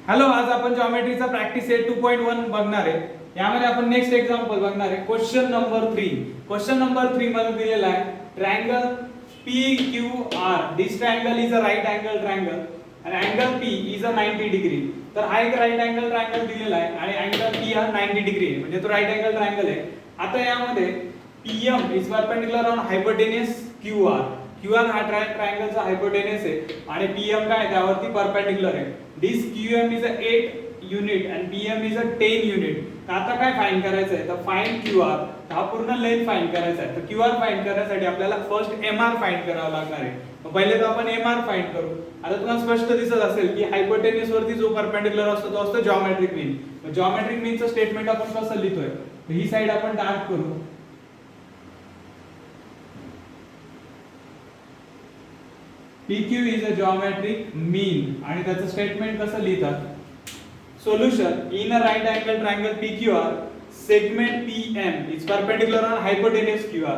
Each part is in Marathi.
हॅलो, आज आपण जॉमेट्रीचा प्रॅक्टिस सेट 2.1 बघणार आहे. यामध्ये आपण नेक्स्ट एक्झाम्पल बघणार आहे. Question number 3. क्वेश्चन नंबर 3 मध्ये दिलेला आहे triangle PQR. This triangle is a right angle triangle आणि angle P is a 90 degree. तर हा एक राइट अँगल ट्रायंगल दिलेला आहे आणि अँगल P हा 90 डिग्री आहे, म्हणजे तो राइट अँगल ट्रायंगल आहे. आता यामध्ये PM is perpendicular on hypotenuse QR. QR हा ट्रायंगलचा हायपोटेन्यूज आहे आणि PM काय त्यावरती परपेंडिकुलर आहे. दिस QM is a 8 unit and PM is a 10 unit. तर आता काय फाइंड करायचं आहे, तर फाइंड QR. हा पूर्ण लेंथ फाइंड करायचा आहे. तर QR फाइंड करण्यासाठी आपल्याला फर्स्ट MR फाइंड करावा लागणार आहे. पहिले तर आपण MR फाइंड करू. आता तुम्हाला स्पष्ट दिसत असेल की हायपोटेन्यूज वरती जो परपेंडिकुलर असतो तो असतो जॉमेट्रिक मीन. मग जॉमेट्रिक मीनचं स्टेटमेंट आपण कसं लिहितोय, तर ही साइड आपण डार्क करू. PQ is a geometric mean आणि त्याचं स्टेटमेंट कसं लिहितात. Solution in a right angle triangle PQR segment PM is perpendicular on hypotenuse QR.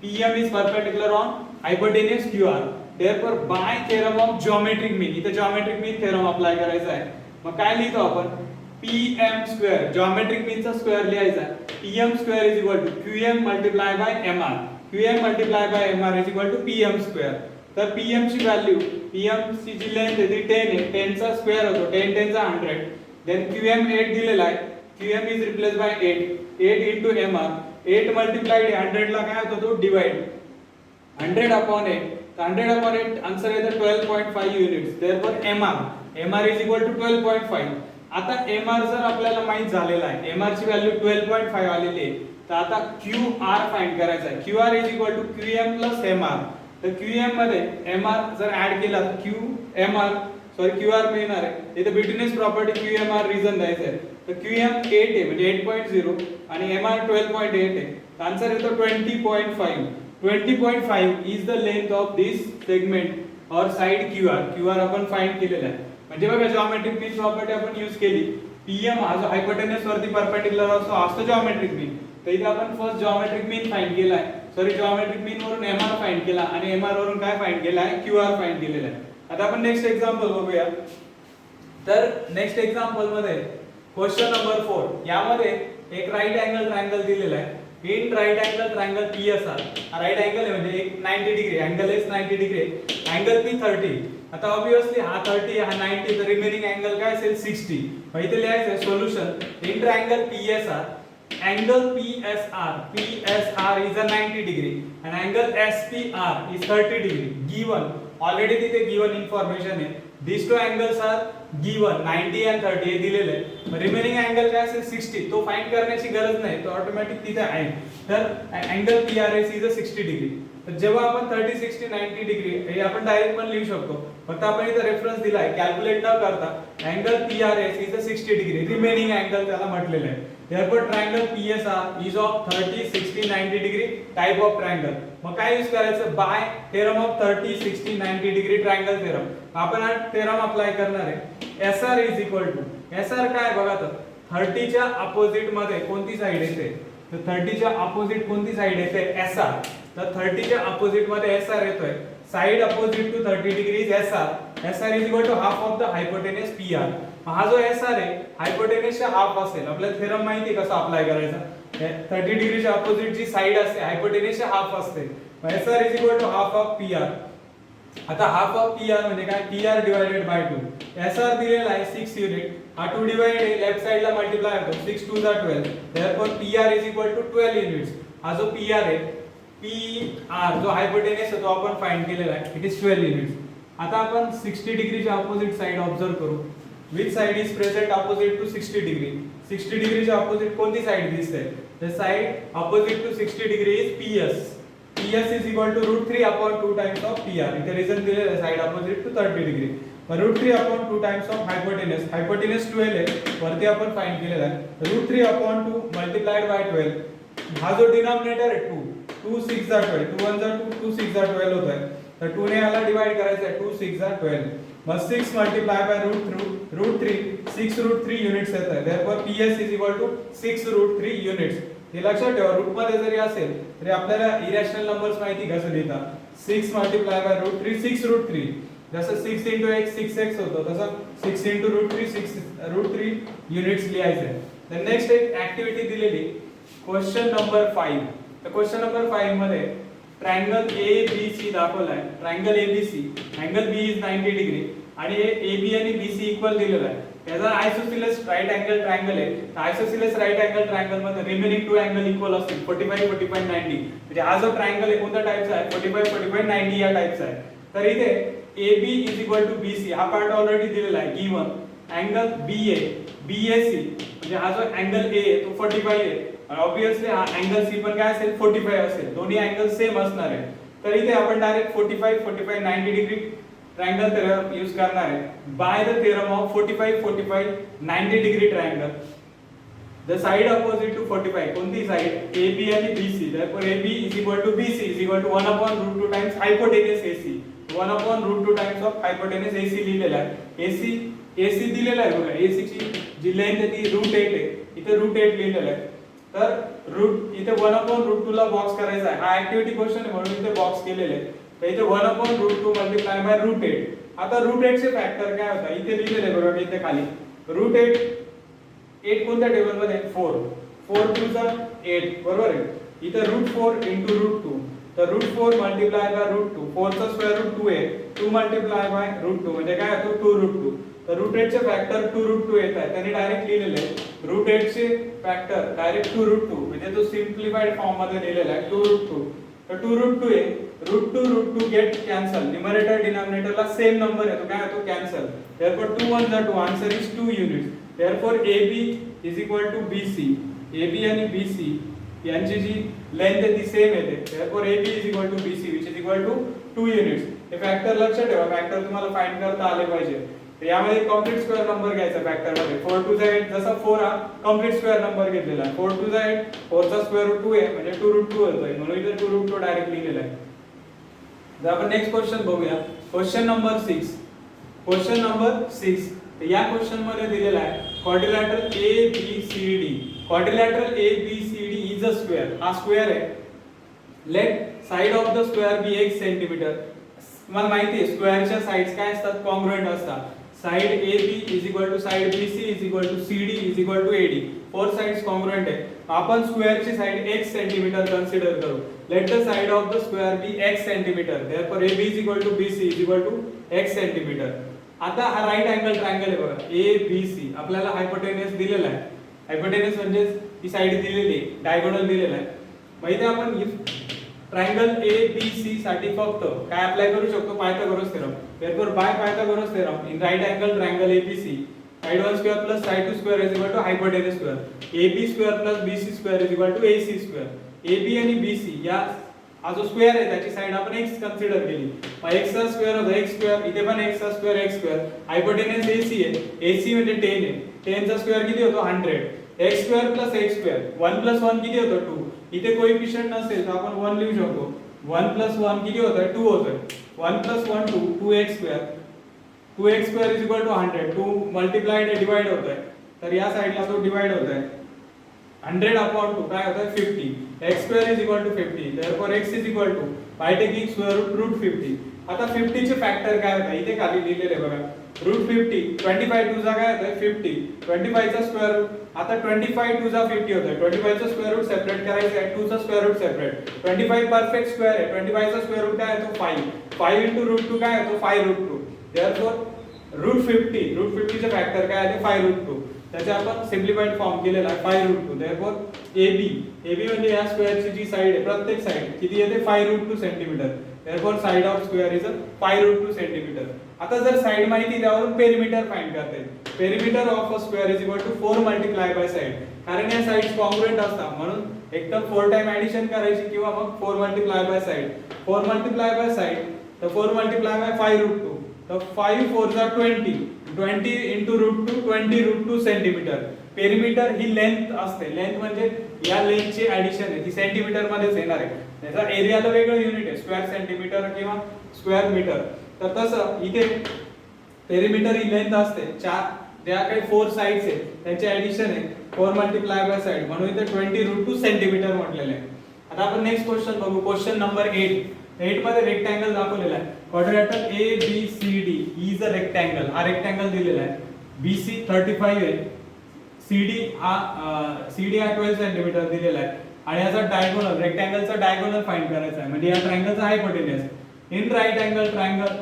PM is perpendicular on hypotenuse QR. Therefore by theorem of geometric mean, इथे geometric mean theorem अप्लाय करायचा आहे. मग काय लिहितो आपण, PM स्क्वेअर, geometric mean चा स्क्वेअर लिहायचा आहे. PM square is equal to QM multiplied by MR. QM multiplied by MR is equal to PM square. तर PM ची व्हॅल्यू, PM ची जी लेंथ आहे ती 10 आहे. 10 चा स्क्वेअर होतो, 10 10 चा 100. देन QM 8 दिलेला आहे. QM is replace by 8. 8 into MR. 8 multiplied 100 ला काय होतो, तो डिवाइड. 100 upon 8. तर 100 upon 8 आन्सर येतं 12.5 units. Therefore MR is equal to 12.5. आता MR जर आपल्याला माहित झालेला आहे, MR ची व्हॅल्यू 12.5 आलेली आहे, तर आता QR फाइंड करायचा आहे. QR is equal to QM plus MR. तर QM मध्ये MR जर ऍड केला तर QR मिळणार आहे. इथे बिटवीनेस प्रॉपर्टी QMR रिजन द्यायचं आहे. तर QM 8 आहे म्हणजे 8.0 आणि MR 12.8 आहे. तर आन्सर येतो 20.5. 20.5 is the length of this segment और साइड QR आपण फाइंड केलेला आहे. म्हणजे बघा जॉमेट्रिक मीन प्रॉपर्टी आपण यूज केली. PM हा जो हायपोटेन्यूज वरती परपेंडिकुलर असतो जॉमेट्रिक मीन. तर इथे आपण फर्स्ट जॉमेट्रिक मीन फाइंड केलाय. जॉमेट्रिक मीन वरून MR फाइंड केला आणि MR वरून काय फाइंड केला आहे, QR फाइंड केलेला आहे. आता आपण नेक्स्ट एक्झाम्पल बघूया. तर नेक्स्ट एक्झाम्पल मध्ये क्वेश्चन नंबर 4. यामध्ये एक राइट अँगल ट्रायंगल दिलेला आहे. In right angle triangle PSR. Right angle आहे म्हणजे एक 90 degree, angle S 90 degree, angle P 30. आता ऑब्वियसली हा 30 हा 90, तर रिमेनिंग अँगल काय असेल 60. मग इथे लिहायचं आहे solution in triangle PSR. Angle PSR is a 90 degree and angle SPR is 30 degree. Given already तिथे given information आहे. These two angles are given 90 and 30 हे दिलेले आहे. रिमेनिंग अँगल काय असेल 60. तो फाइंड करण्याची गरज नाही, तो ऑटोमॅटिक तिथे आहे. तर angle PRS is a 60 degree. तर जेव्हा आपण 30 60 90 डिग्री हे आपण डायरेक्ट पण लिहू शकतो. फक्त आपण इथे रेफरन्स दिलाय, कॅल्क्युलेट न करता angle PRS is a 60 degree remaining angle त्याला म्हटलेलं आहे. Therefore triangle PSR is of 30 60 90 degree type of triangle. मग काय यूज करायचं, by theorem of 30 60 90 degree triangle theorem. आपण हा थेरम अप्लाय करणार आहे. SR is equal to, SR काय बघा, तर 30 च्या अपोजिट मध्ये कोणती साइड येते, तर 30 च्या अपोजिट कोणती साइड येते, SR. तर 30 च्या अपोजिट मध्ये SR येतोय. Side opposite to 30 degree is SR is equal to half of the hypotenuse PR. हा जो SR आहे हायपोटेन्यूजच्या हाफ असेल. आपल्याला थेरम माहिती आहे कसा अप्लाय करायचा. 30 डिग्रीच्या अपोजिट जी साइड असते हायपोटेन्यूजच्या हाफ असते. SR is equal to half of PR. आता हाफ ऑफ PR म्हणजे काय, PR डिवाइडेड बाय 2. SR दिलेला आहे 6 युनिट. हा 2 डिवाइड आहे, लेफ्ट साइडला मल्टिप्लाय होतो. 6 2 12. Therefore PR is equal to 12 units. हा जो PR आहे, PR जो हायपोटेन्यूज आहे तो आपण फाइंड केलेला आहे. It is 12 units. आता आपण 60 डिग्रीच्या अपोजिट साइड ऑब्जर्व करू. Which side is present opposite to 60 degree? 60 डिग्रीच्या अपोजिट कोणती साइड दिसते, the side opposite to 60 degree is PS. PS is equal to √3 upon 2 times of PR. इथे रिजन दिलेलं आहे साइड opposite to 30 degree. मग √3 upon 2 times of hypotenuse. hypotenuse 12 आहे, वरती आपण फाइंड केलेला आहे. √3 upon 2 multiplied by 12. हा जो डिनॉमिनेटर आहे 2, 2 6 जा 12, 2 1 जा 2, 2 6 जा 12 होत आहे. तर 2 ने याला डिवाइड करायचं आहे, 2 6 जा 12. मग 6 मल्टिप्लाय बाय √3 6 √3 युनिट्स येत आहे. Therefore PS is equal to 6 √3 units. हे लक्षात ठेवा, रूट मध्ये जरी असेल तरी आपल्याला इरॅशनल नंबर्स माहिती कसं लिहितात. 6 मल्टिप्लाय बाय √3 6 √3 जसं 6 into x 6x होतो तसं 6 into √3 √3 युनिट्स लिहायचे. तर नेक्स्ट एक ऍक्टिव्हिटी दिलेली क्वेश्चन नंबर 5. तर क्वेश्चन नंबर 5 मध्ये ट्रायंगल ABC दाखवलाय. Triangle ABC angle B is 90 degree आणि हे AB आणि BC इक्वल दिलेला आहे. याचा आयसोसिलेस राईट अँगल ट्रायंगल आहे. तर आयसोसिलेस राईट अँगल ट्रायंगल मध्ये रिमेनिंग टू अँगल इक्वल असतील 45 45 90. म्हणजे हा जो ट्रायंगल आहे कोणत्या टाइपचा आहे 45 45 90 या टाइपचा आहे. तर इथे AB is equal to BC हा पार्ट ऑलरेडी दिलेला आहे गिवन. अँगल BA BAC म्हणजे हा जो अँगल A आहे तो 45 आहे. ऑब्वियसली हा अँगल C पण काय असेल 45 असेल. दोन्ही अँगल सेम असणार आहे. तर इथे आपण direct 45 45 90 degree triangle theorem use करणार आहे. By the theorem of 45 45 90 degree triangle the side opposite to 45 कोणती साइड AB आणि BC. therefore AB is equal to BC is equal to 1/√2 times hypotenuse AC 1/√2 times of hypotenuse AC लिहिलेला आहे. AC दिलेला आहे बघा. AC ची जी लेंथ आहे ती √8 आहे. इथे √8 लिहिलेला आहे. तर रूट इथे 1/√2 ला बॉक्स करायचा आहे. हा ऍक्टिव्हिटी क्वेश्चन आहे म्हणून इथे बॉक्स केलेले आहे. तर इथे 1/√2 मल्टिप्लाय बाय √8. आता √8 चे फॅक्टर काय होता इथे लिहिलेले आहे बरोबर. इथे खाली √8 कोणत्या टेबल मध्ये 4 4 2 चा 8 बरोबर आहे. इथे √4 into √2 तर √4 मल्टिप्लाय बाय √2 4 चा स्क्वेअर रूट 2 आहे. 2 मल्टिप्लाय बाय √2 म्हणजे काय होतो 2√2. तर √8 चे फॅक्टर 2√2 येत आहे. त्यांनी डायरेक्ट लिहिलेले आहे √8 चे फॅक्टर डायरेक्ट 2√2 म्हणजे तो सिम्प्लिफाइड फॉर्म मध्ये लिहिलेला आहे 2√2. तर 2√2 आहे √2 गेट कॅन्सल. न्यूमरेटर डिनॉमिनेटरला सेम नंबर आहे तो काय होतो कॅन्सल. therefore 2 1 जा 2 answer is 2 units. therefore AB is equal to BC AB आणि BC यांची जी लेंथ आहे ती सेम येते. therefore AB is equal to BC which is equal to 2 units. हे फॅक्टर लक्षात ठेवा. फॅक्टर तुम्हाला फाइंड करता आले पाहिजे. तर यामध्ये कंप्लीट स्क्वेअर नंबर घ्यायचा फॅक्टर मध्ये 4 2 जा 8 जसा 4 हा कंप्लीट स्क्वेअर नंबर घेतलेला आहे. 4 2 जा 8 4 चा स्क्वेअर रूट 2 आहे म्हणजे 2√2 होतोय म्हणून इथे 2√2 डायरेक्ट लिहिलेला आहे. तर आपण नेक्स्ट क्वेश्चन बघूया. Question number 6. क्वेश्चन नंबर 6 तर या क्वेश्चन मध्ये दिलेला आहे quadrilateral ABCD. Quadrilateral ABCD is a square. हा स्क्वेअर आहे. Let side of the square be x centimetre. तुम्हाला माहिती आहे स्क्वेअरच्या साइड्स काय असतात कॉन्ग्रुएंट असतात. Side AB is equal to side BC is equal to CD is equal to AD. Four sides congruent आहे. आपण स्क्वेअरची साइड x सेंटीमीटर कन्सिडर करू. Let the side of the square be x centimetre. therefore AB is equal to BC is equal to x centimetre. आता हा राइट अँगल ट्रायंगल आहे बघा ABC. आपल्याला हायपोटेनस दिलेला आहे. हायपोटेनस म्हणजे ती साइड दिलेली आहे डायगोनल दिलेला आहे. मग इथे आपण ट्रायंगल ABC साठी फक्त काय अप्लाय करू शकतो Pythagoras theorem. therefore by Pythagoras theorem in right angle triangle ABC side 1 square plus side 2 square is equal to hypotenuse square. AB square plus BC square is equal to AC square. AB आणि BC या हा जो स्क्वेअर आहे त्याची साइड आपण x कन्सिडर केली. मग x चा स्क्वेअर होता x स्क्वेअर. इथे पण x चा square x square. Hypotenuse AC आहे. AC म्हणजे 10 आहे. 10 चा स्क्वेअर किती होतो 100. x square plus x square 1 plus 1 किती होतो 2. इथे कोएफिशिएंट नसेल तर आपण 1 लिहू शकतो. 1 प्लस 1 किती होतं 2 होतं. 1 plus 1 2 2x square. 2x square is equal to 100. 2 multiplied divide होत आहे. तर या साइडला तो डिवाइड होत आहे. 100/2 काय होतं 50. x square is equal to 50. therefore x is equal to by taking square root 50. आता 50 चे फॅक्टर काय होतं इथे खाली लिहिलेले बघा √50. 25 2 जा काय होतं 50. 25 चा स्क्वेअर रूट. आता 25 2 जा 50 होतं. 25 चा स्क्वेअर रूट सेपरेट करायचं आहे. 2 चा square root separate. 25 perfect square आहे. 25 चा स्क्वेअर रूट काय आहे तो 5. 5 into √2 काय आहे तो 5√2. therefore √50 चे फॅक्टर काय आहे ते 5√2. त्याचे आपण सिम्प्लिफाइड फॉर्म केलेला आहे 5√2. therefore AB म्हणजे या स्क्वेअरची जी साइड आहे प्रत्येक साइड किती येते 5√2 centimetre. therefore side of square is 5√2 centimetre. आता जर साइड माहिती त्यावरून पेरिमीटर फाइंड करता येईल. Perimeter of a square is equal to 4 multiply by side. कारण या साइड्स कॉन्ग्रुएंट असतात म्हणून एकदम 4 टाइम ऍडिशन करायची किंवा मग 4 multiply by side. 4 multiply by side तर 4 मल्टिप्लाय बाय 5√2 तर 5 4 जा 20. 20 into √2 20√2 सेंटीमीटर. पेरिमीटर ही लेंथ असते. लेंथ म्हणजे या लेंथची ऍडिशन आहे ती सेंटीमीटर मध्येच येणार आहे. त्याचा एरियाला वेगळं युनिट आहे स्क्वेअर सेंटीमीटर किंवा स्क्वेअर मीटर. तर तसं इथे पेरिमीटर ही लेंथ असते. ज्या काही 4 साइड्स आहेत त्यांचे ऍडिशन आहे 4 मल्टिप्लाय बाय साइड म्हणून इथे 20√2 सेंटीमीटर म्हटलेले आहे. आता आपण नेक्स्ट क्वेश्चन बघू. Question number 8. 8 मध्ये रेक्टँगल दाखवलेला आहे. Quadrilateral ABCD is a rectangle. हा रेक्टँगल दिलेला आहे. BC 35 आहे. CD हा 12 सेंटीमीटर दिलेला आहे आणि याचा डायगोनल रेक्टँगलचा डायगोनल फाइंड करायचा आहे. म्हणजे या ट्रायंगलचा hypotenuse in right angle triangle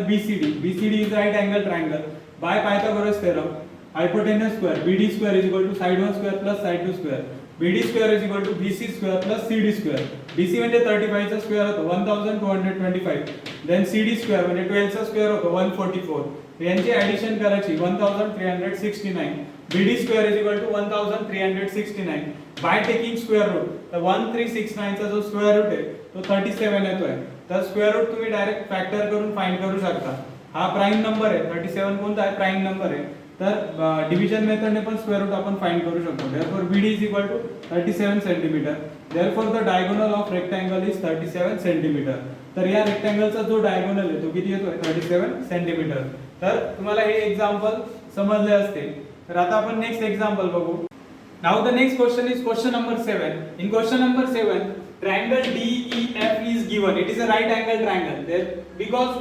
BCD is right angle triangle by Pythagoras theorem. Hypotenuse square BD square is equal to side 1 square plus side 2 square. BD square is equal to BC square plus CD square. BC म्हणजे 35 चा स्क्वेअर होतो 1225. देन CD स्क्वेअर म्हणजे 12 चा स्क्वेअर होतो 144. यांची ऍडिशन करायची 1369. BD square is equal to 1369 by taking square root. तर 1369 चा जो स्क्वेअर रूट आहे तो 37 येतोय. तर स्क्वेअर रूट तुम्ही डायरेक्ट फॅक्टर करून फाइंड करू शकता. हा प्राइम नंबर आहे 37 कोणता आहे प्राइम नंबर आहे. तर डिव्हिजन मेथडने पण स्क्वेअर रूट आपण फाइंड करू शकतो. Therefore BD is equal to 37 centimetre. Therefore the diagonal of rectangle is 37 centimetre. तर या रेक्टँगलचा जो डायगोनल आहे तो किती येतोय 37 सेंटीमीटर. तर तुम्हाला हे एक्झाम्पल समजले असते. तर आता आपण नेक्स्ट एक्झाम्पल बघू. Now the next question is question number 7. In question number 7, triangle DEF is given. It is a right angle triangle. There because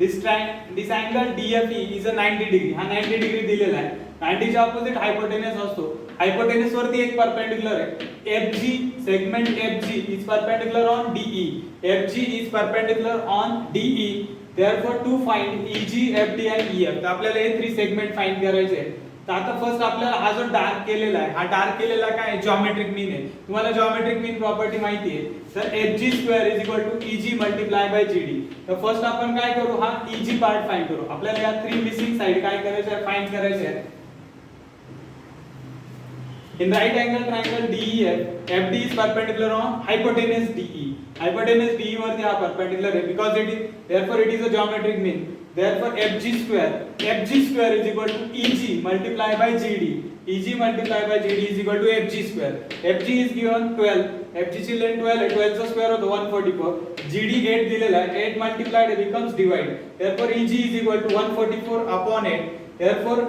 this angle DFE is a 90 degree. हा 90 डिग्री दिलेला आहे. 90 च्या ऑपोजिट हायपोटेन्यूज असतो. हायपोटेन्यूज वरती एक परपेंडिक्युलर आहे. FG segment FG is perpendicular on DE. FG is perpendicular on DE. Therefore to find EG, FD and EF. तर आपल्याला हे 3 सेगमेंट फाइंड करायचे आहेत. तर आता फर्स्ट आपल्याला हा जो डार्क केलेला आहे हा डार्क केलेला काय जिओमेट्रिक मीन आहे. तुम्हाला जिओमेट्रिक मीन प्रॉपर्टी माहिती आहे. तर FG square is equal to EG multiply by GD. तर फर्स्ट आपण काय करू हा EG पार्ट फाइंड करू. आपल्याला या 3 मिसिंग साइड काय करायचे आहे फाइंड करायचे आहे. In right angle triangle DEF, FD is perpendicular on hypotenuse DE. Hypotenuse DE वरती हा perpendicular आहे because therefore it is a geometric mean. Therefore FG square is equal to EG multiplied by GD. EG multiplied by GD is equal to FG square. FG is given 12. FG ची लेंथ 12 आहे. 12 चा स्क्वेअर होतो 144. GD 8 दिलेला आहे. 8 multiplied becomes divide. Therefore EG is equal to 144 upon 8. Therefore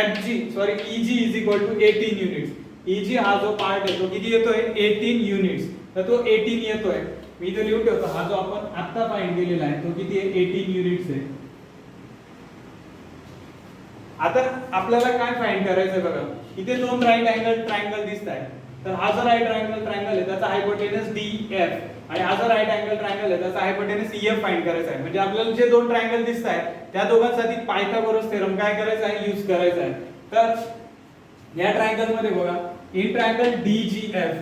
EG is equal to 18 units. EG हा जो पार्ट आहे तो किती येतोय 18 युनिट्स. तर तो 18 येतोय. मी इथे लिहून ठेवतो. हा जो आपण आता फाइंड केलेला आहे तो किती आहे 18 युनिट्स आहे. आता आपल्याला काय फाइंड करायचं बघा. इथे 2 राइट अँगल ट्रायंगल दिसताय. तर हा जो राइट अँगल ट्रायंगल आहे त्याचा हायपोटेन्यूज DF आणि हा जो राइट अँगल ट्रायंगल आहे त्याचा हायपोटेन्यूज EF फाइंड करायचा आहे. म्हणजे आपल्याला जे 2 ट्रायंगल दिसताय त्या दोघांसाठी पायथागोरस थेरम काय करायचा आहे यूज करायचा आहे. तर या ट्रायंगल मध्ये बघा in triangle DGF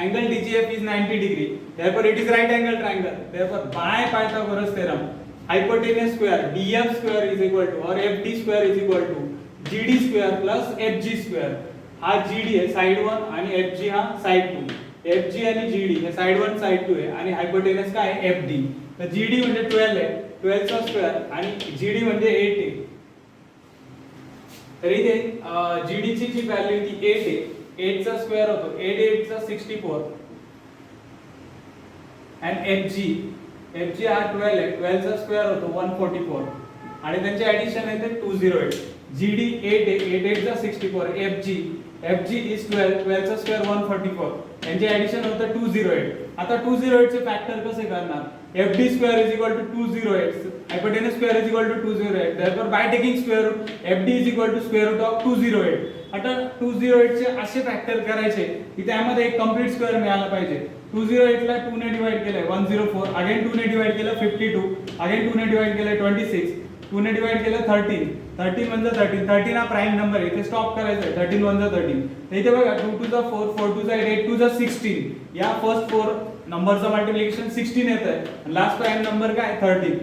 angle DGF is 90 degree. Therefore it is right angle triangle. Therefore by Pythagoras theorem hypotenuse square DF square is equal to or FD square is equal to GD square plus FG square. हा GD आहे साइड 1 आणि FG हा साइड 2. FG आणि GD हे साइड 1 साइड 2 आहे आणि हायपोटेन्यूज काय आहे FD. तर GD म्हणजे 12 आहे. 12 चा स्क्वेअर आणि GD म्हणजे 8 आहे. तर इथे GD ची जी व्हॅल्यू ती 8 आहे. 8 चा स्क्वेअर होतो 8 8 चा 64 आणि FG हा 12 आहे. 12 चा स्क्वेअर होतो 144 आणि त्यांचे ऍडिशन आहे ते 208. GD 8 आहे. 8 8 चा 64. FG is 12. 12 चा स्क्वेअर 144. यांचे ऍडिशन होतं 208. आता 208 चे फॅक्टर कसे करणार. FD square is equal to 208. Hypotenuse square is equal to 208. Therefore by taking square root FD is equal to square root of 208. आता 208 चे असे फॅक्टर करायचे की त्यामध्ये एक कंप्लीट स्क्वेअर मिळाला पाहिजे. 208 ला 2 ने डिवाइड केलंय 104. अगेन 2 ने डिवाइड केलं 52. अगेन 2 ने डिवाइड केलं 26. 2 ने डिवाइड केलं 13. 13 म्हणजे 13. 13 हा प्राइम नंबर आहे. इथे स्टॉप करायचं आहे. 13 म्हणजे 13. तर इथे बघा 2 to the 4 4 to the 8 8 to the 16. या फर्स्ट 4 नंबरचं मल्टिप्लिकेशन 16 येत आहे. लास्ट प्राइम नंबर काय 13.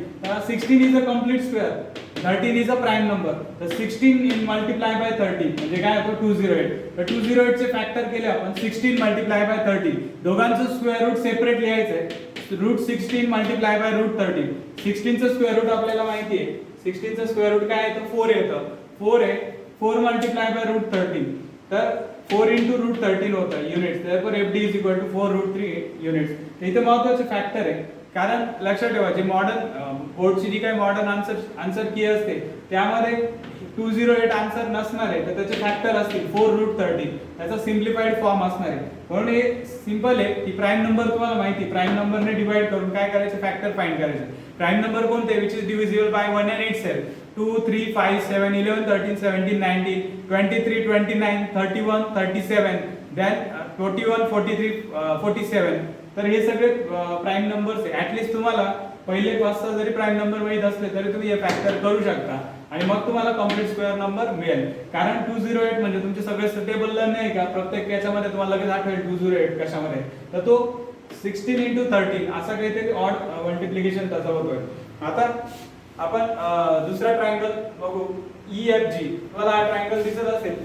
16 is a complete square. 13 is a prime number. तर 16 इन मल्टिप्लाय बाय 13 म्हणजे काय होतं 208. तर 208 चे फॅक्टर केले आपण 16 मल्टिप्लाय बाय 13. दोघांचं स्क्वेअर रूट सेपरेट लिहायचं आहे. Route 16 multiply by root 13. 16 चं स्क्वेअर रूट आपल्याला माहिती आहे. 16 चं स्क्वेअर रूट काय आहे तर 4 येतं. 4 आहे. 4 मल्टिप्लाय बाय रूट 13. तर 4 into root 13 होता units. therefore FD is equal to 4 root 3 units. इथे महत्त्वाचे फॅक्टर आहे कारण लक्षात ठेवा जे मॉडर्न बोर्डची जी काही मॉडर्न आन्सर की असते त्यामध्ये 208 आन्सर नसणार आहे तर त्याचे फॅक्टर असतील 4√13, त्याचा सिम्प्लिफाईड फॉर्म असणार आहे. म्हणून हे सिंपल आहे की प्राइम नंबर तुम्हाला माहिती, प्राइम नंबरने डिवाइड करून काय करायचे, फॅक्टर फाइंड करायचे. प्राइम नंबर कोणते which is divisible by 1 and 8 सेल, 2 3 5 7 11 13 17 19 23 29 31 37 देन 41 43 47. तर हे सगळे प्राइम नंबर्स आहे. ऍटलीस्ट तुम्हाला पहिले 5-6 जरी प्राइम नंबर माहित असले तरी तुम्ही हे फॅक्टर करू शकता आणि मग तुम्हाला कम्प्लीट स्क्वेअर नंबर मिळेल. कारण 208 म्हणजे तुमचे सगळे टेबल नाही का, प्रत्येक याच्यामध्ये तुम्हाला लगेच आठवेल 208 कशामध्ये, तर तो 16 × 13 असा काहीतरी ऑड मल्टिप्लिकेशन त्याचा होतोय. आता आपण दुसरा ट्रायंगल बघू, EFG. तुम्हाला हा ट्रायंगल दिसत असेल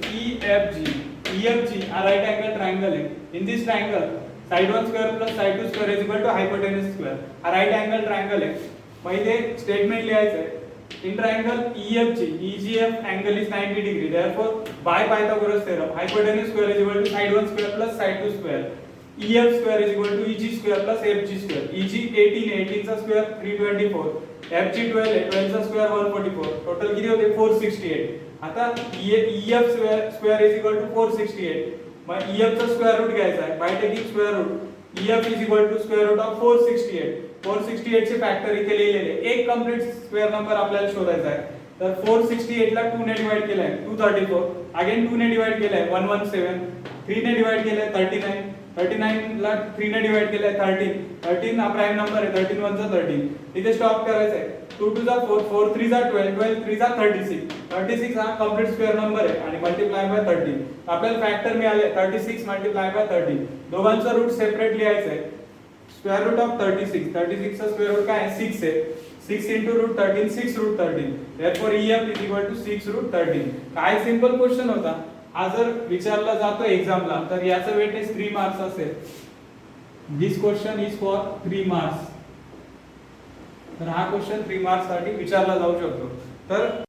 EFG हा राईट अँगल ट्रायंगल आहे. In this triangle side 1 square plus side 2 square is equal to hypotenuse square. हा राईट अँगल ट्रायंगल आहे. पहिले स्टेटमेंट लिहायचं आहे. In triangle EFG, EGF angle is 90 degree. Therefore, by Pythagoras theorem, hypotenuse square is equal to side 1 square plus side 2 square. EF square is equal to EG square plus FG square. EG 18, 18 चा square 324. FG 12, 12 चा square 144. Total किती होते 468. आता EF square is equal to 468. मग EF चा square root घ्यायचा आहे. By taking square root, EF is equal to square root of 468. 468 चे फॅक्टर इथे लिहिलेले. एक कंप्लीट स्क्वेअर नंबर आपल्याला शोधायचा आहे. तर 468 ला 2 ने डिवाइड केलाय 234, अगेन 2 ने डिवाइड केलाय 117, 3 ने डिवाइड केलाय 39, 39 ला 3 ने डिवाइड केलाय 13, 13 हा प्राइम नंबर आहे, 13 1 चा 13. इथे स्टॉप करायचं आहे. 2 2 जा 4, 4 3 जा 12, 12 3 जा 36, 36 हा कंप्लीट स्क्वेअर नंबर आहे आणि मल्टिप्लाय बाय 13. आपल्याला फॅक्टर मिळाले 36 मल्टिप्लाय बाय 13. दोघांचा रूट सेपरेट लिहायचं आहे. स्क्वेअर रूट ऑफ 36, 36 चा स्क्वेअर रूट काय आहे 6 आहे. 6 * √13 6√13. Therefore EF is equal to 6√13. काय सिंपल क्वेश्चन होता. हा जर विचारला जातो एक्झामला तर याचं वेटेज 3 मार्क्स असेल. दिस क्वेश्चन इज फॉर 3 मार्क्स. तर हा क्वेश्चन 3 मार्क्स साठी विचारला जाऊ शकतो. तर